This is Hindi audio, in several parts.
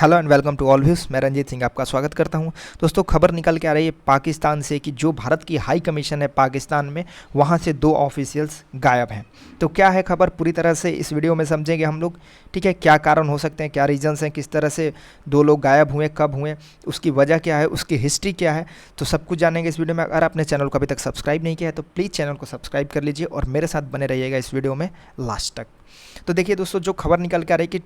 Hello and welcome to all views. मैं रंजीत सिंह आपका स्वागत करता हूं। दोस्तों, खबर निकल के आ रही है पाकिस्तान से कि जो भारत की हाई कमीशन है पाकिस्तान में, वहां से 2 ऑफिशियल्स गायब हैं। तो क्या है खबर, पूरी तरह से इस वीडियो में समझेंगे हम लोग। ठीक है, क्या कारण हो सकते हैं, क्या रीजंस हैं, किस तरह से 2 लोग गायब हुए, कब हुए, उसकी वजह क्या है, उसकी हिस्ट्री क्या है, तो सब कुछ जानेंगे इस वीडियो में। अगर आपने चैनल को अभी तक सब्सक्राइब नहीं किया है तो प्लीज़ चैनल को सब्सक्राइब कर लीजिए और मेरे साथ बने रहिएगा इस वीडियो में लास्ट तक। तो देखिए दोस्तों, जो खबर निकल के आ रही है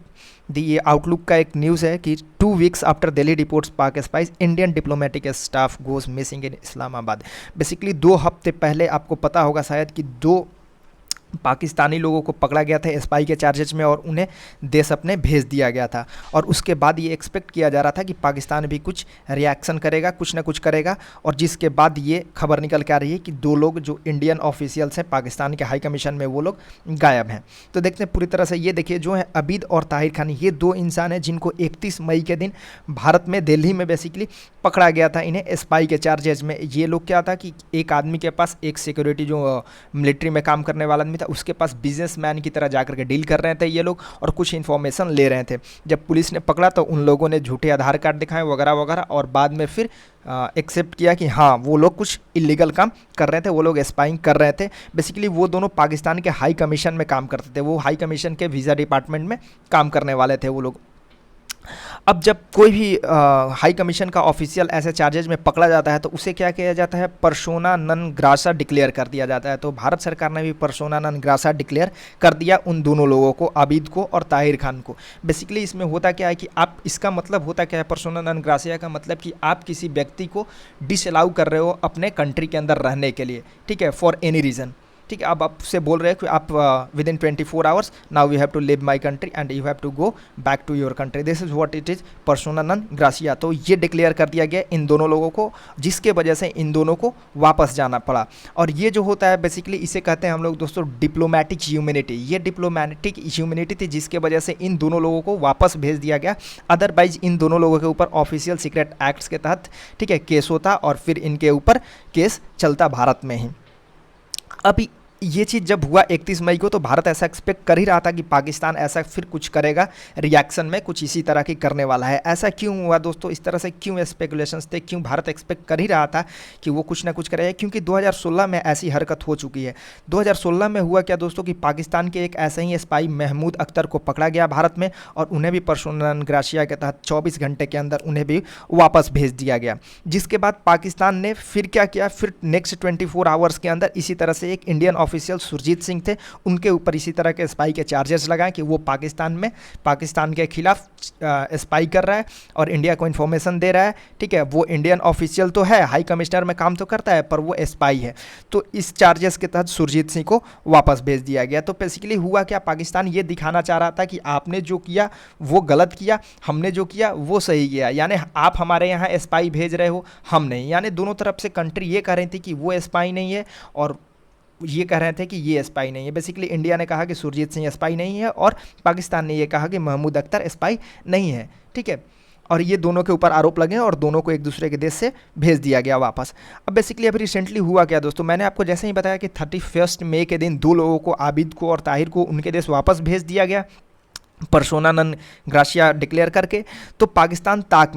कि ये आउटलुक का एक न्यूज़ है कि 2 वीक्स आफ्टर दिल्ली रिपोर्ट्स पाक spice Indian diplomatic staff goes missing in Islamabad. Basically 2 हफ्ते पहले आपको पता होगा शायद कि 2 पाकिस्तानी लोगों को पकड़ा गया था स्पाई के चार्जेस में और उन्हें देश अपने भेज दिया गया था। और उसके बाद ये एक्सपेक्ट किया जा रहा था कि पाकिस्तान भी कुछ रिएक्शन करेगा, कुछ ना कुछ करेगा। और जिसके बाद ये खबर निकल के आ रही है कि 2 लोग जो इंडियन ऑफिशियल्स हैं पाकिस्तान के हाई कमीशन में, वो लोग गायब हैं। तो देखते हैं पूरी तरह से। ये देखिए, जो है अबीद और ताहिर खान, ये 2 इंसान हैं जिनको 31 मई के दिन भारत में दिल्ली में बेसिकली पकड़ा गया था इन्हें स्पाई के चार्जेज में। ये लोग क्या था कि एक आदमी के पास, एक सिक्योरिटी जो मिलिट्री में काम करने वाला आदमी था, उसके पास बिजनेसमैन की तरह जाकर के डील कर रहे थे ये लोग और कुछ इन्फॉर्मेशन ले रहे थे। जब पुलिस ने पकड़ा तो उन लोगों ने झूठे आधार कार्ड दिखाए वगैरह वगैरह, और बाद में फिर एक्सेप्ट किया कि हाँ, वो लोग कुछ इलीगल काम कर रहे थे, वो लोग स्पाइंग कर रहे थे। बेसिकली वो दोनों पाकिस्तान के हाई कमीशन में काम करते थे, वो हाई कमीशन के वीज़ा डिपार्टमेंट में काम करने वाले थे वो लोग। अब जब कोई भी हाई कमीशन का ऑफिशियल ऐसे चार्जेज में पकड़ा जाता है तो उसे क्या किया जाता है, पर्सोना नन ग्रासा डिक्लेयर कर दिया जाता है। तो भारत सरकार ने भी पर्सोना नन ग्रासा डिक्लेयर कर दिया उन दोनों लोगों को, आबिद को और ताहिर खान को। बेसिकली इसमें होता क्या है कि आप, इसका मतलब होता क्या है पर्सोना नन ग्रासिया का मतलब कि आप किसी व्यक्ति को डिसअलाउ कर रहे हो अपने कंट्री के अंदर रहने के लिए, ठीक है, फॉर एनी रीज़न। ठीक है, अब आपसे बोल रहे हैं कि आप within 24 hours now you have to leave my country and you have to go back to your country, this is what it is persona non grata. तो ये डिक्लेयर कर दिया गया इन दोनों लोगों को, जिसके वजह से इन दोनों को वापस जाना पड़ा। और ये जो होता है बेसिकली, इसे कहते हैं हम लोग दोस्तों डिप्लोमेटिक ह्यूमैनिटी। ये डिप्लोमेटिक ह्यूमैनिटी थी जिसके वजह से इन दोनों लोगों को वापस भेज दिया गया। अदरवाइज इन दोनों लोगों के ऊपर ऑफिशियल सीक्रेट एक्ट्स के तहत, ठीक है, केस होता और फिर इनके ऊपर केस चलता भारत में ही। अभी ये चीज़ जब हुआ 31 मई को, तो भारत ऐसा एक्सपेक्ट कर ही रहा था कि पाकिस्तान ऐसा फिर कुछ करेगा, रिएक्शन में कुछ इसी तरह की करने वाला है। ऐसा क्यों हुआ दोस्तों, इस तरह से क्यों स्पेकुलेशंस थे, क्यों भारत एक्सपेक्ट कर ही रहा था कि वो कुछ ना कुछ करेगा? क्योंकि 2016 में ऐसी हरकत हो चुकी है। 2016 में हुआ क्या दोस्तों कि पाकिस्तान के एक ऐसे ही स्पाई महमूद अख्तर को पकड़ा गया भारत में और उन्हें भी पर्सोना नन ग्रासिया के तहत 24 घंटे के अंदर उन्हें भी वापस भेज दिया गया। जिसके बाद पाकिस्तान ने फिर क्या किया, फिर नेक्स्ट 24 आवर्स के अंदर इसी तरह से एक इंडियन ऑफिशियल सुरजीत सिंह थे, उनके ऊपर इसी तरह के स्पाई के चार्जेस लगाए कि वो पाकिस्तान में पाकिस्तान के खिलाफ स्पाई कर रहा है और इंडिया को इन्फॉर्मेशन दे रहा है। ठीक है, वो इंडियन ऑफिशियल तो है, हाई कमिश्नर में काम तो करता है, पर वो स्पाई है। तो इस चार्जेस के तहत सुरजीत सिंह को वापस भेज दिया गया। तो बेसिकली हुआ क्या, पाकिस्तान ये दिखाना चाह रहा था कि आपने जो किया वो गलत किया, हमने जो किया वो सही किया। यानी आप हमारे यहाँ स्पाई भेज रहे हो, हम नहीं। यानी दोनों तरफ से कंट्री ये कह रही थी कि वो स्पाई नहीं है और ये कह रहे थे कि ये स्पाई नहीं है। बेसिकली इंडिया ने कहा कि सुरजीत सिंह स्पाई नहीं है और पाकिस्तान ने ये कहा कि महमूद अख्तर स्पाई नहीं है। ठीक है, और ये दोनों के ऊपर आरोप लगे और दोनों को एक दूसरे के देश से भेज दिया गया वापस। अब बेसिकली अभी रिसेंटली हुआ क्या दोस्तों, मैंने आपको जैसे ही बताया कि 31 मई के दिन 2 लोगों को, आबिद को और ताहिर को, उनके देश वापस भेज दिया गया पर्सोना नन ग्रासिया डिक्लेयर करके। तो पाकिस्तान ताक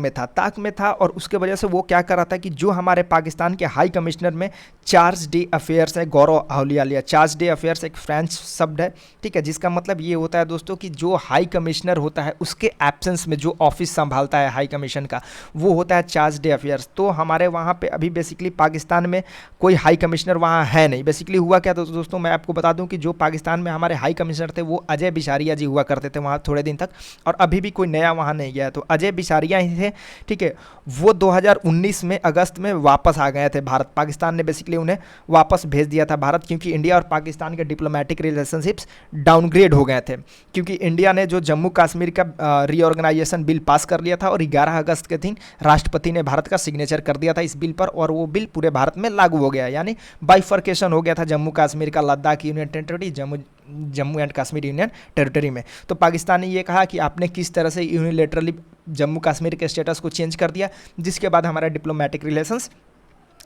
में था और उसके वजह से वो क्या कर रहा था कि जो हमारे पाकिस्तान के हाई कमिश्नर में चार्ज डे अफेयर्स है, Gaurav Ahluwalia. Charge day affairs एक फ्रेंच शब्द है, ठीक है, जिसका मतलब ये होता है दोस्तों कि जो हाई कमिश्नर होता है उसके एब्सेंस में जो ऑफिस संभालता है हाई कमीशन का, वो होता है चार्ज डे अफेयर्स। तो हमारे वहाँ पे अभी बेसिकली पाकिस्तान में कोई हाई कमिश्नर वहाँ है नहीं। बेसिकली हुआ क्या दोस्तों, मैं आपको बता दूँ कि जो पाकिस्तान में हमारे हाई कमिश्नर थे वो अजय बिसारिया जी हुआ करते थे वहाँ थोड़े दिन तक, और अभी भी कोई नया वहाँ नहीं गया है। तो अजय बिसारिया ही थे, ठीक है। वो 2019 में अगस्त में वापस आ गए थे भारत। पाकिस्तान ने बेसिकली उन्हें वापस भेज दिया था भारत, क्योंकि इंडिया और पाकिस्तान के डिप्लोमेटिक रिलेशनशिप्स डाउनग्रेड हो गए थे। क्योंकि इंडिया ने जो जम्मू कश्मीर का रीऑर्गेनाइजेशन बिल पास कर लिया था और 11 अगस्त के दिन राष्ट्रपति ने भारत का सिग्नेचर कर दिया था इस बिल पर, और वो बिल पूरे भारत में लागू हो गया। यानी बाइफर्केशन हो गया था जम्मू कश्मीर का, Ladakh union territory, Jammu and Kashmir union territory में। तो पाकिस्तान ने ये कहा कि आपने किस तरह से यूनिलेटरली जम्मू कश्मीर के स्टेटस को चेंज कर दिया, जिसके बाद हमारा डिप्लोमेटिक रिलेशंस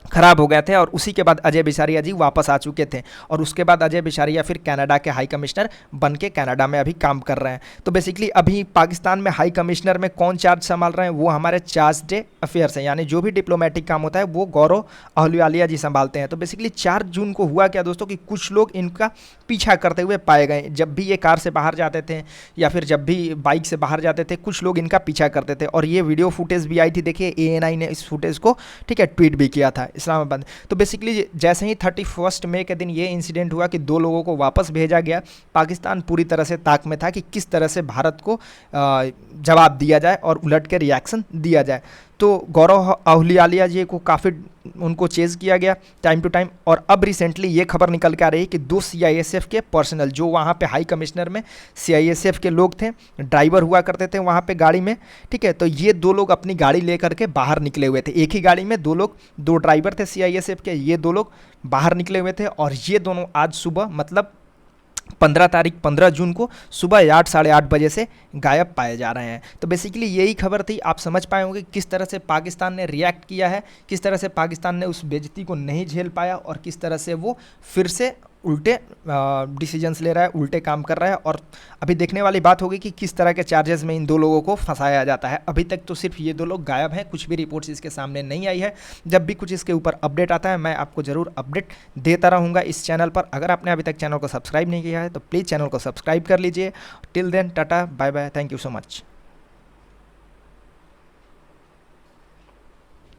खराब हो गए थे और उसी के बाद अजय बिसारिया जी वापस आ चुके थे और उसके बाद अजय बिसारिया फिर कनाडा के हाई कमिश्नर बन के कनाडा में अभी काम कर रहे हैं। तो बेसिकली अभी पाकिस्तान में हाई कमिश्नर में कौन चार्ज संभाल रहे हैं, वो हमारे चार्ज डे अफेयर्स हैं, यानी जो भी डिप्लोमेटिक काम होता है वो गौरव अहलुवालिया जी संभालते हैं। तो बेसिकली 4 जून को हुआ क्या दोस्तों कि कुछ लोग इनका पीछा करते हुए पाए गए। जब भी ये कार से बाहर जाते थे या फिर जब भी बाइक से बाहर जाते थे, कुछ लोग इनका पीछा करते थे और ये वीडियो फुटेज भी आई थी। देखिए ANI ने इस फुटेज को ठीक है ट्वीट भी किया था इस्लामाबाद। तो बेसिकली जैसे ही 31 मई के दिन ये इंसिडेंट हुआ कि 2 लोगों को वापस भेजा गया, पाकिस्तान पूरी तरह से ताक में था कि किस तरह से भारत को जवाब दिया जाए और उलट के रिएक्शन दिया जाए। तो गौरव अहलुवालिया जी को काफ़ी उनको चेज़ किया गया टाइम टू टाइम। और अब रिसेंटली ये खबर निकल के आ रही है कि 2 CISF के पर्सनल जो वहाँ पे हाई कमिश्नर में CISF के लोग थे, ड्राइवर हुआ करते थे वहाँ पे गाड़ी में, ठीक है। तो ये 2 लोग अपनी गाड़ी लेकर के बाहर निकले हुए थे, एक ही गाड़ी में 2 लोग, 2 ड्राइवर थे CISF के, ये 2 लोग बाहर निकले हुए थे और ये दोनों आज सुबह मतलब 15 जून को सुबह 8 साढ़े 8 बजे से गायब पाए जा रहे हैं। तो बेसिकली यही खबर थी। आप समझ पाए होंगे किस तरह से पाकिस्तान ने रिएक्ट किया है, किस तरह से पाकिस्तान ने उस बेइज्जती को नहीं झेल पाया और किस तरह से वो फिर से उल्टे डिसीजंस ले रहा है, उल्टे काम कर रहा है। और अभी देखने वाली बात होगी कि किस तरह के चार्जेस में इन 2 लोगों को फंसाया जाता है। अभी तक तो सिर्फ ये 2 लोग गायब हैं, कुछ भी रिपोर्ट्स इसके सामने नहीं आई है। जब भी कुछ इसके ऊपर अपडेट आता है मैं आपको ज़रूर अपडेट देता रहूँगा इस चैनल पर। अगर आपने अभी तक चैनल को सब्सक्राइब नहीं किया है तो प्लीज़ चैनल को सब्सक्राइब कर लीजिए। Till then tata bye bye, thank you so much.